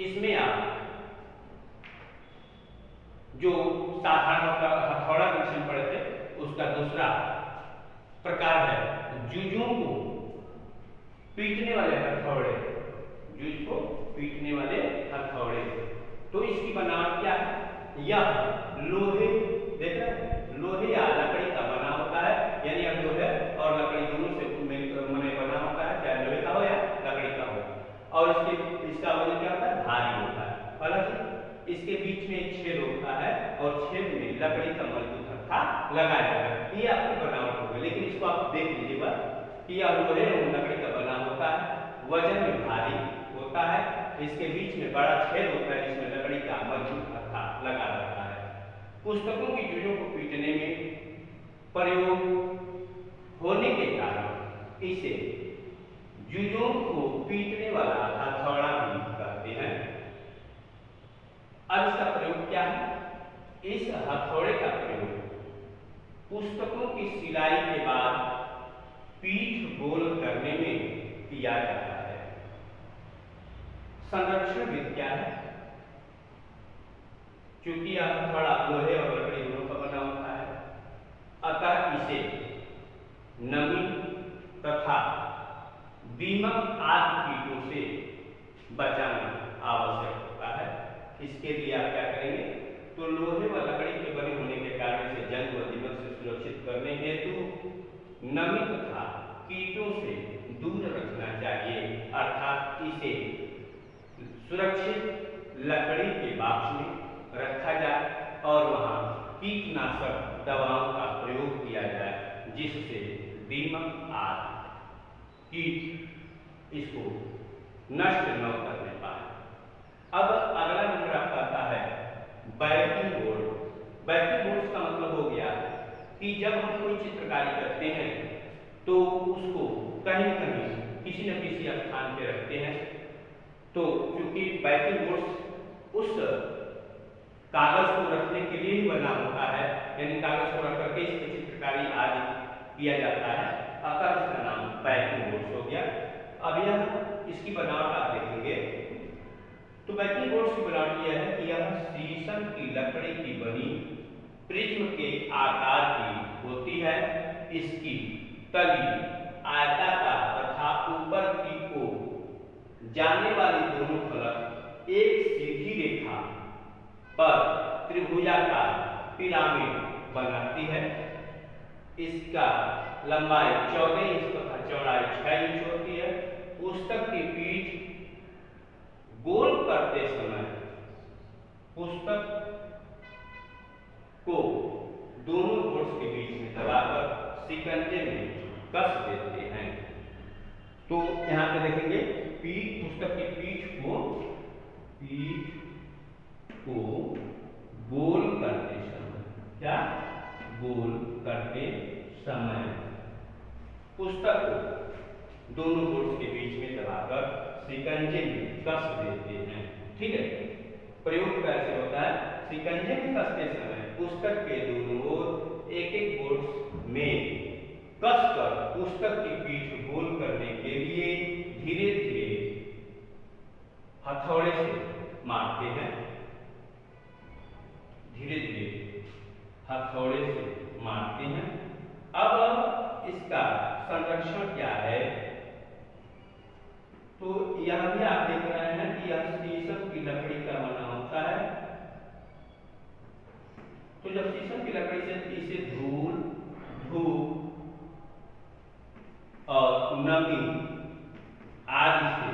इसमें आप जो साधारण हथौड़ा विषय पढ़े थे उसका दूसरा प्रकार है जूझों को पीटने वाले हथौड़े, जूझ को पीटने वाले हथौड़े। तो इसकी बनावट क्या है? यह लोहे, देख रहे हैं, लोहे या लकड़ी का बना होता है, यानी अब लोहे और लकड़ी दोनों से मिलकर बना होता है, चाहे लोहे का हो या लकड़ी का हो। और इसका वजन क्या होता है? भारी होता है। प्लस इसके बीच में एक छेद होता है और छेद में लकड़ी का मजबूत हत्था लगाया जाता है। ये आपकी बनावट हो गई, लेकिन इसको आप देख लीजिएगा कि यह लोहे और लकड़ी का बना होता है, वजन में भारी होता है, इसके बीच में बड़ा छेद होता है जिसमें लकड़ी का मजबूत हत्था लगा रहता है। पुस्तकों की जूझों को पीटने में प्रयोग होने के कारण इसे जूझों को पीटने वाला हथौड़ा भी कहते हैं। अब इसका प्रयोग क्या है? इस हथौड़े का प्रयोग पुस्तकों की सिलाई के बाद पीठ गोल करने में किया जाता है। संरक्षण विधि क्या है? चूंकि यह हथौड़ा लोहे और लकड़ी दोनों का बना होता है, अतः इसे नमी तथा दीमक आदि कीटों से बचाना आवश्यक होता है। इसके लिए आप क्या करेंगे? तो लोहे व लकड़ी के बने होने के कारण इसे जंग व दीमक से सुरक्षित करने हेतु नमी तथा कीटों से दूर रखना चाहिए, अर्थात इसे सुरक्षित लकड़ी के बॉक्स में रखा जाए और वहां कीटनाशक दवाओं का प्रयोग किया जाए जिससे दीमक आदि कीट इसको नष्ट न करने पाए। अब अगला नंबर आपका आता है बैकिंग बोर्ड। बैकिंग बोर्ड का मतलब हो गया कि जब हम कोई चित्रकारी करते हैं तो उसको कहीं न कहीं किसी न किसी स्थान पे रखते हैं। तो क्योंकि बैकिंग बोर्ड उस कागज को रखने के लिए ही बना होता है, यानी कागज को रख करके इसकी चित्रकारी आदि किया जाता है, अतः इसका नाम बैकिंग बोर्ड हो गया। अब यह इसकी बनावट आप देखेंगे तो बैकिंग बोर्ड की बनावट यह है कि यह शीशम की लकड़ी की बनी प्रिज्म के आकार की होती है। इसकी तली आयताकार तथा ऊपर की ओर जाने वाली दोनों फलक एक सीधी रेखा पर त्रिभुजाकार पिरामिड बनाती है। इसका लंबाई 14 इंच तथा चौड़ाई 6 इंच होती है। पुस्तक की पीठ गोल करते समय पुस्तक को दोनों बोर्ड्स के बीच में दबाकर शिकंजे में कस देते हैं। तो यहां पे देखेंगे पीठ, पुस्तक की पीठ को गोल करते समय, क्या गोल करते समय पुस्तक को दोनों बोर्ड्स के बीच में दबाकर शिकंजे में कस देते हैं। ठीक है, प्रयोग कैसे होता है? शिकंजे में कसते समय पुस्तक के दोनों ओर एक एक बोर्ड में कसकर पुस्तक की पीठ गोल करने के लिए धीरे धीरे हथौड़े से मारते हैं। धीरे धीरे हथौड़े से मारते हैं। अब इसका संरक्षण क्या है? तो यहां भी आप देख रहे हैं कि यह शीशम की लकड़ी का बना होता है। तो जब शीशम की लकड़ी से इसे धूल, धूप और नमी आदि से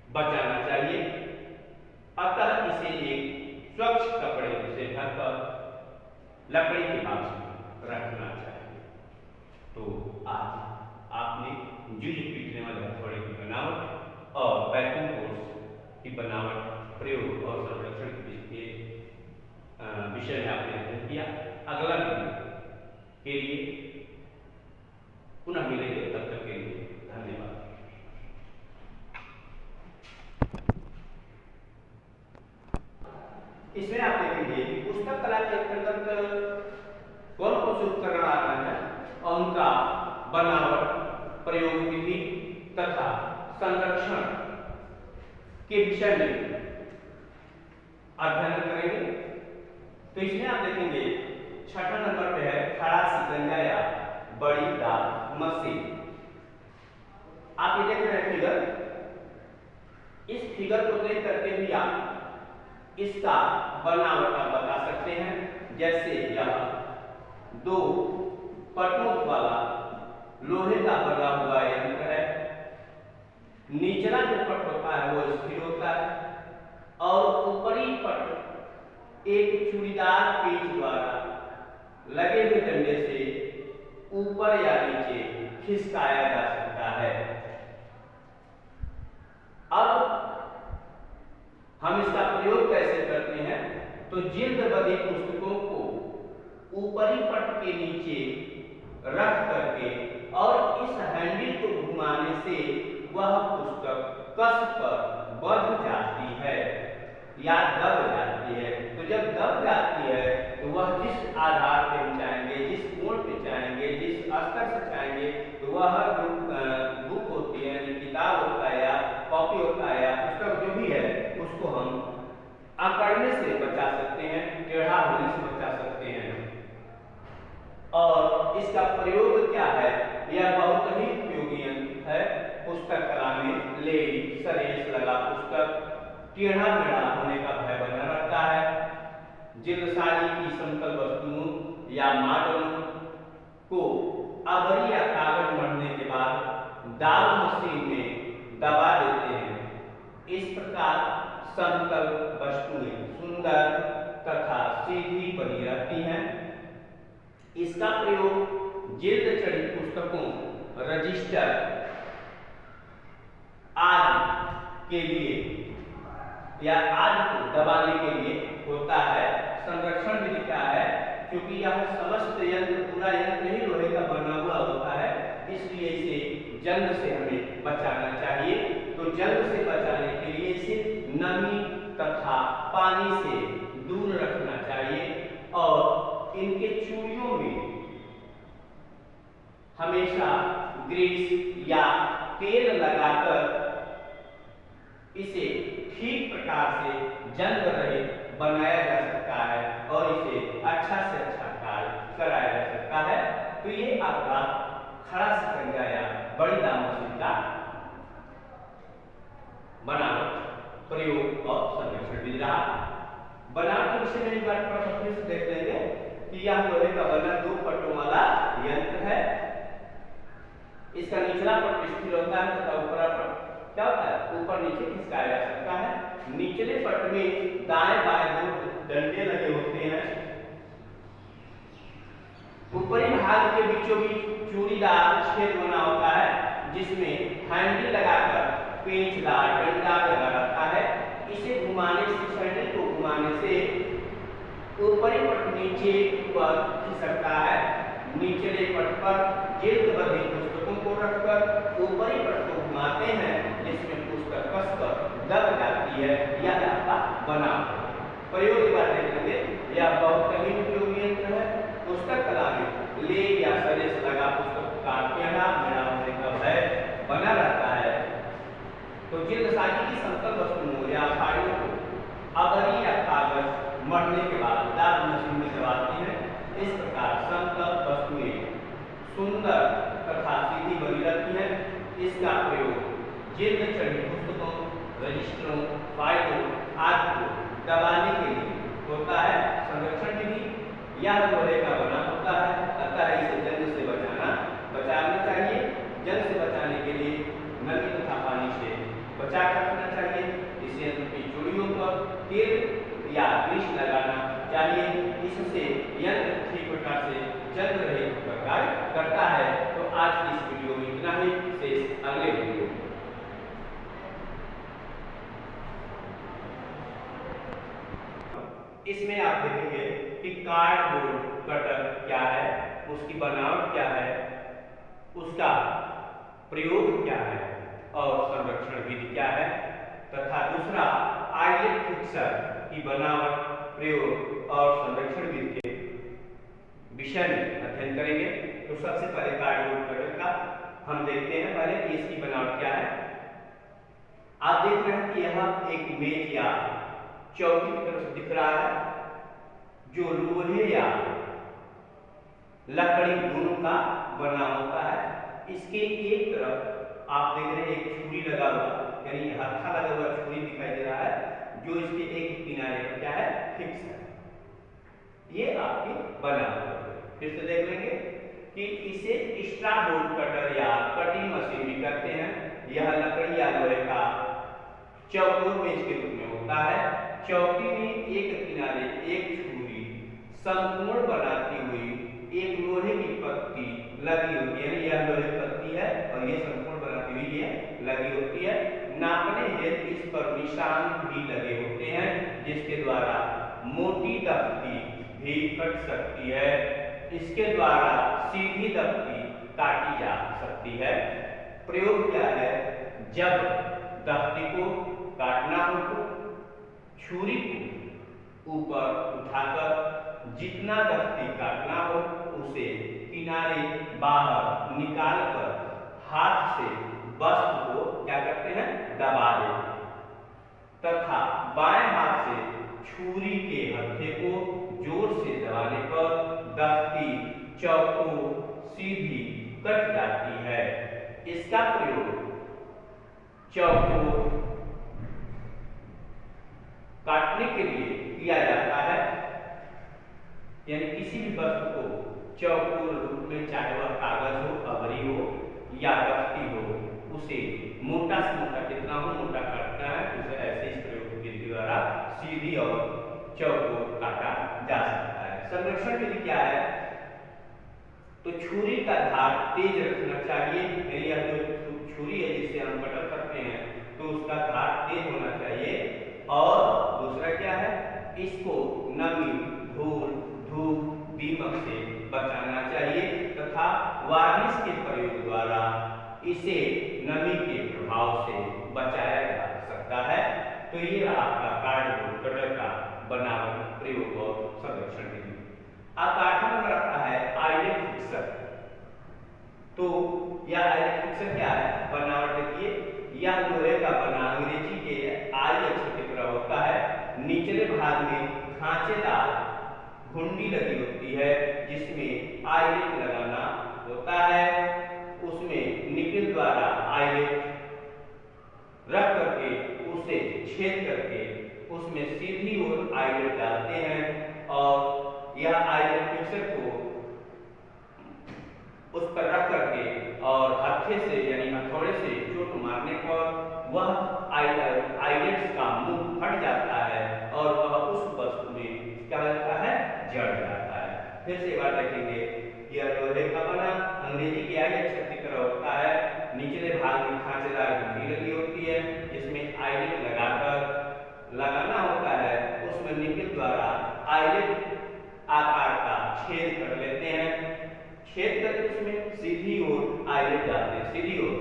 बचाना चाहिए, अतः इसे एक स्वच्छ कपड़े से ढककर लकड़ी के बॉक्स में रखना चाहिए। तो आज आपने जूझ पीटने वाले हथौड़े की बनावट और बैकिंग बोर्ड की बनावट, प्रयोग और संरक्षण के विषय में आपने अध्ययन किया। अगला वीडियो के लिए पुनः मिलेंगे, तब तक के लिए धन्यवाद। इसमें आप देखेंगे पुस्तक कला के अंतर्गत कौन कौन से उपकरण आते हैं और उनका बनावट, प्रयोग विधि तथा संरक्षण के विषय में अध्ययन करेंगे। तो इसमें आप देखेंगे छठा नंबर पे है खड़ा शिकंजा या बड़ी दाब मशीन। आप ये देख रहे हैं फिगर, इस फिगर को देख करके भी आप इसका बनावट आप बता सकते हैं। जैसे यह दो पटों वाला लोहे का बना हुआ यंत्र है। निचला जो पट होता है वो स्थिर होता है और ऊपरी पट एक चूड़ीदार पेंच द्वारा लगे हुए डंडे से ऊपर या नीचे खिसकाया जा सकता है। अब हम इसका प्रयोग कैसे करते हैं, तो जिल्द बदी पुस्तकों को ऊपरी पट के नीचे रख करके और इस हैंडल को घुमाने से वह पुस्तक कस पर बंध जाती है या दब जाती है। तो जब दब जाती है तो वह जिस आधार पे हम चाहेंगे, जिस कोण पे चाहेंगे, जिस स्तर से चाहेंगे, तो वह जो बुक होती है, किताब होता है या कॉपी होता है या पुस्तक जो भी है, उसको हम अकड़ने से बचा सकते हैं, टेढ़ा होने से बचा सकते हैं। और इसका प्रयोग क्या है, यह बहुत ही उपयोगी यंत्र है। पुस्तक कला में लेडी सरेस लगा पुस्तक टेढ़ा मेढ़ा होने का भय बना रहता है। जिल्दसाजी की समतल वस्तुओं या मॉडलों को अबरी या कागज मढ़ने के बाद दाब मशीन में दबा देते हैं। इस प्रकार समतल वस्तुएं सुंदर तथा सीधी बनी रहती हैं। इसका प्रयोग जिल्द चढ़ी पुस्तकों, रजिस्टर आदि के लिए या आदि को दबाने के लिए होता है। संरक्षण विधि क्या है, क्योंकि यह समस्त यंत्र पूरा यंत्र ही लोहे का बना हुआ होता है, इसलिए इसे जंग से हमें बचाना चाहिए। तो जंग से बचाने के लिए इसे नमी तथा पानी से दूर रखना चाहिए और इनके चूड़ियों में हमेशा ग्रीस या तेल लगाकर इसे ठीक प्रकार से जंग रहित बनाया जा सकता है और इसे अच्छा से अच्छा कार्य कराया जा सकता है। तो ये आपका खड़ा शिकंजा या बड़ी दाब मशीन का बनावट, प्रयोग और संरक्षण विधि रहा। बनावट के विषय में एक बार फिर से देख लेंगे कि यह लोहे का बना दो पटों वाला यंत्र है। इसका निचला पट स्थिर होता है तथा ऊपरा पट क्या होता है, ऊपर नीचे खिसकाया जा सकता है। निचले पट में दाएं बाएं दो डंडे लगे होते हैं। ऊपरी भाग के बीचों बीच चूड़ीदार छेद बना होता है जिसमें हैंडल लगाकर पेंचदार डंडा लगा रहता है। इसे घुमाने से, हैंडल को घुमाने से ऊपरी पट नीचे पर खिसकता है। निचले पट पर जिल्द बधी पुस्तकों को रखकर ऊपरी पट को घुमाते हैं जिसमें पुस्तक कसकर दब जाती है। यह आपका बनावट प्रयोग की बात देखेंगे। यह बहुत ही उपयोगी यंत्र है। पुस्तक कला में लेड या सरेस लगा पुस्तक का टेढ़ा मेढ़ा होने का भय बना रहता है। तो जिल्दसाजी की समतल वस्तुओं या फाइलों को अबरी या कागज मढ़ने के बाद दाब मशीन में दबाते हैं। इस प्रकार समतल वस्तुएं सुंदर तथा सीधी बनी रहती है। इसका प्रयोग जिल्द चढ़ी पुस्तकों, रजिस्टरों, फाइलों आदि को दबाने के लिए होता है। संरक्षण विधि, यह लोहे का बना होता है अतः इसे जंग से बचाना चाहिए। जंग से बचाने के लिए नमी तथा पानी से बचा कर रखना चाहिए। इस यंत्र की चूड़ियों पर तेल या ग्रीस लगाना चाहिए। इससे यंत्र ठीक प्रकार से जंग रहित कार्य करता है। तो आज की इस वीडियो में इतना ही, शेष अगले वीडियो। इसमें आप देखेंगे कि कार्डबोर्ड कटर क्या है, उसकी बनावट क्या है, उसका प्रयोग क्या है और संरक्षण विधि क्या है, तथा दूसरा आईलेट फिक्सर की बनावट, प्रयोग और संरक्षण विधि के विषय में अध्ययन करेंगे। तो सबसे पहले कार्डबोर्ड कटर का हम देखते हैं पहले कि इसकी बनावट क्या है। आप देख रहे हैं कि यह एक मेज या चौकी की तरफ दिख रहा है जो लोहे या लकड़ी दोनों का बना होता है। इसके एक तरफ आप देख रहे हैं एक छुरी लगा हुआ, यानी हत्था लगा हुआ छुरी दिखाई दे रहा है जो इसके एक किनारे पर क्या है, फिक्स है। ये आपके बना हुआ है। फिर से देख लेंगे कि इसे स्ट्रा बोर्ड कटर या कटिंग मशीन भी कहते हैं। यह लकड़ी या लोहे का चौकोर मेज के रूप में होता है। चौकी में एक किनारे एक छुरी संपूर्ण बनाती हुई एक लोहे की पत्ती लगी होती है, यह लोहे की पत्ती है और ये संपूर्ण बनाती हुई ये लगी होती है। नापने हेतु इस पर निशान भी लगे होते हैं जिसके द्वारा मोटी दफ्ती भी कट सकती है। इसके द्वारा सीधी दफ्ती काटी जा सकती है। प्रयोग क्या है, जब दफ्ती को काटना हो तो छुरी को ऊपर उठाकर जितना दफ्ती काटना हो उसे किनारे बाहर निकालकर हाथ से वस्तु को क्या करते हैं, दबा देते हैं तथा बाएं हाथ से छुरी के हत्थे को जोर से दबाने पर दफ्ती चौकोर सीधी कट जाती है। इसका प्रयोग चौकोर काटने के लिए किया जाता है, यानी किसी भी वस्तु को चौकोर रूप में, चाहे वह कागज हो, अबरी हो या दफ्ती हो, उसे मोटा से मोटा कितना हो मोटा काटना है, उसे ऐसे इस प्रयोग विधि द्वारा सीधी और चौकोर काटा जा सकता है। संरक्षण विधि क्या है, तो छुरी का धार तेज रखना चाहिए, यानी यह जो छुरी है जिससे हम कटर करते हैं तो उसका धार तेज होना चाहिए। और दूसरा क्या है, इसको नमी, धूल, धूप, दीमक से बचाना चाहिए तथा वार्निश के प्रयोग द्वारा इसे नमी के प्रभाव से बचाया जा सकता है। तो ये आपका कार्डबोर्ड कटर का बनावट, प्रयोग और संरक्षण विधि। अब 8वां नंबर आता है आइलेट फिक्सर। तो यह आइलेट फिक्सर क्या है, बनावट देखिए, यह लोहे का बना अंग्रेजी के आई अक्षर की तरह होता है। निचले भाग में खांचेदार घुंडी लगी होती है जिसमें आइलेट लगाना होता है। उसमें निकल द्वारा आइलेट रख करके उसे छेद करके उसमें सीधी ओर आइलेट डालते हैं और यह आइलेट फिक्सर को उस पर रख करके और हत्थे से यानी हथौड़े से चोट मारने पर वह आइलेट्स का मुंह फट जाता है और वह उस वस्तु में क्या हो जाता है, जड़ जाता है। फिर से एक बार देखेंगे, यह लोहे का बना अंग्रेजी के आई अक्षर की तरह होता है। निचले भाग में खांचेदार घुंडी लगी होती है जिसमें आइलेट लगाना होता है। उसमें निकल द्वारा आइलेट आकार का छेद कर लेते हैं, छेद करके उसमें सीधी ओर आइलेट डालते हैं, सीधी ओर,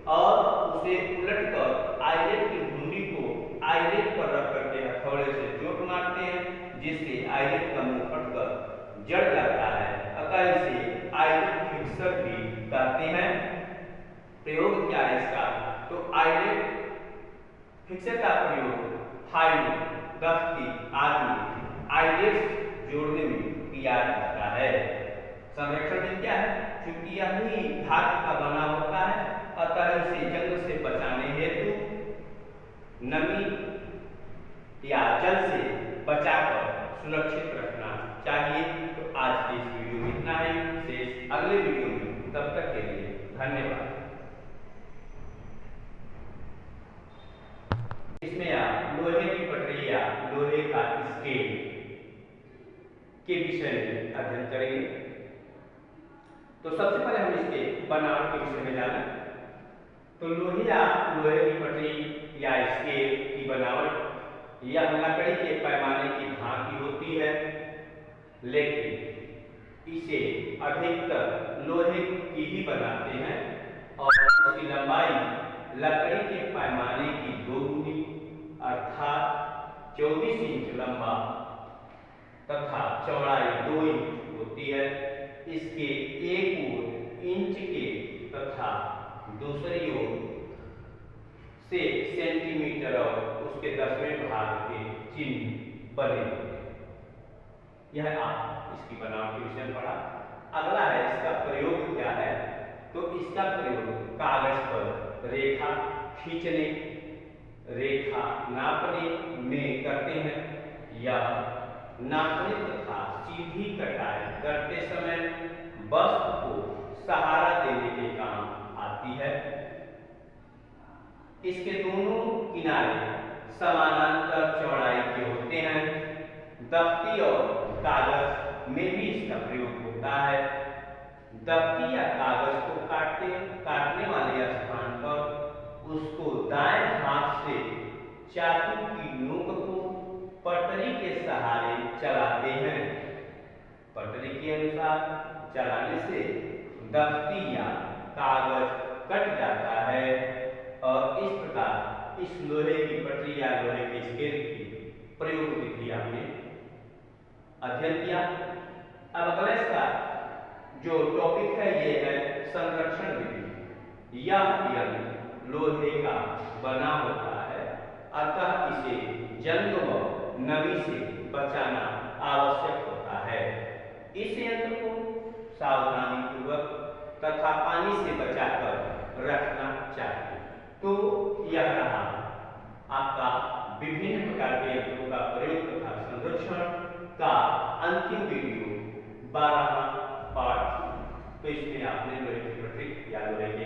और उसे उलटकर आइलेट की घुंडी को आइलेट पर रख करके हथौड़े से चोट मारते हैं जिससे आइलेट का मुंह फटकर जड़ जाता है। अतः इसे आइलेट फिक्सर भी कहते हैं। प्रयोग क्या है इसका, तो आइलेट फिक्सर का प्रयोग फाइल, दफ्ती आदि आइलेट्स जोड़ने में किया जाता है। संरक्षण क्या है, क्योंकि यह भी धातु का बना होता है अतः इसे जंग से बचाने हेतु नमी या जल से बचाकर सुरक्षित रखना चाहिए। तो आज के इस वीडियो में इतना ही, शेष अगले वीडियो में, तब तक के लिए धन्यवाद। इसमें आप लोहे की पटरी या लोहे का स्केल के विषय में अध्ययन करेंगे। तो सबसे पहले हम इसके बनावट के विषय में जाना। तो लोहे की पटरी या स्केल की बनावट यह लकड़ी के पैमाने की भांति होती है, लेकिन इसे अधिकतर लोहे की ही बनाते हैं और इसकी लंबाई लकड़ी के पैमाने की 2 गुनी अर्थात 24 इंच लंबा तथा चौड़ाई 2 इंच होती है। इसके एक ओर इंच के तथा दूसरी ओर से सेंटीमीटर और उसके 10वें भाग के चिन्ह बने होते हैं। यह आप इसकी बनावट के विषय में पढ़ा। अगला है इसका प्रयोग क्या है, तो इसका प्रयोग कागज पर रेखा खींचने, रेखा नापने में करते हैं या नापने तथा सीधी कटाई करते समय वस्तु को सहारा देने के काम आती है। इसके दोनों किनारे समानांतर चौड़ाई के होते हैं। दफ्ती और कागज में भी इसका प्रयोग होता है। दफ्ती या कागज को काटने वाले स्थान पर उसको दाएं हाथ से चाकू की नोक को पटरी के सहारे चलाते हैं। पटरी के अनुसार चलाने से दफ्ती या कागज कट जाता है और इस प्रकार इस लोहे की पटरी या लोहे के स्केल की प्रयोग विधि आपने अध्ययन किया। अब अगला इसका जो टॉपिक है ये है संरक्षण विधि। यह यंत्र लोहे का बना होता है, अतः इसे जंग व नमी से बचाना आवश्यक होता है। इस यंत्र को सावधानी पूर्वक तथा पानी से बचाकर रखना चाहिए। तो यह रहा आपका विभिन्न प्रकार के यंत्रों का प्रयोग तथा संरक्षण का अंतिम वीडियो 12वां पार्ट। तो इसमें आपने लोहे की पटरी या लोहे के